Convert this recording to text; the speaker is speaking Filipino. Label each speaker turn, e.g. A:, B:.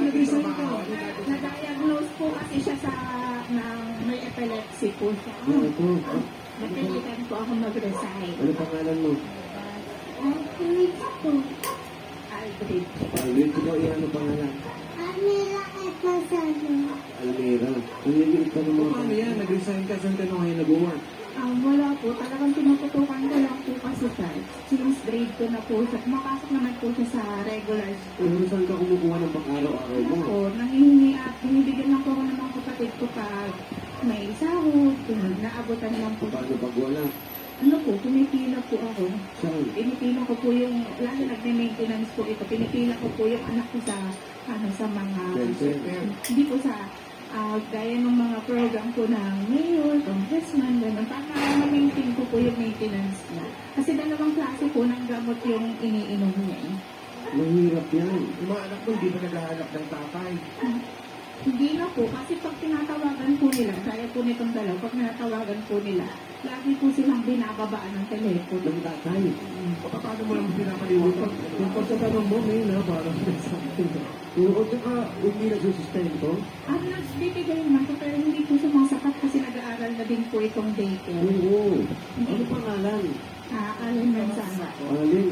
A: nag-resign ka?
B: Na-diagnose po kasi siya sa may epilepsy po siya.
A: Ano po?
B: Napilitan po ako mag-resign.
A: Ano pangalan mo?
B: Aldrich po. Aldrich.
A: Aldrich, ikaw ano pangalan?
B: Almira Epasado.
A: Almira. Nangyayari ka ng mga... Paano yan? Nag-resign ka, saan ka na ngayon nag-work?
B: Wala po. Talagang tinututukan ko lang po kasi siya. Since grade ko na po siya. Kumapasok naman po siya sa regular school.
A: Pero saan ka kumukuha ng pang-araw-araw mo?
B: Ako, nangihingi at binibigyan lang po ako ng mga kapatid ko pag may sahod, kung naabutan lang po.
A: Paano pag wala?
B: Ano po, pinipila po ako.
A: Saan?
B: Pinipila ko po yung, lalo nagme-maintenance po ito, pinipila ko po yung anak ko sa, sa mga, hindi po sa, gaya ng mga program po ng mayor, congressman, gano'n, para ma-maintain ko po yung maintenance niya. Kasi dalawang klase po ng gamot yung iniinom niya.
A: Mahirap yan.
C: Yung mga anak mo, hindi pa naghahanap ng tatay.
B: Hindi na po, kasi pag tinatawagan po nila, kaya po nitong dalaw, pag tinatawagan po nila, lagi po silang binababaan ng telepono.
A: Ng tatay.
C: Paano mo lang pinapalimutan?
A: Yung pagkatanong mo, may na, parang sa akin. Oo, tsaka hindi nagsusustento.
B: Nagbibigay naman po, pero hindi po sumasapat kasi nag-aaral na din po itong daycare.
A: Oo. Ano pangalan?
B: Alan Manzana.
A: Alin,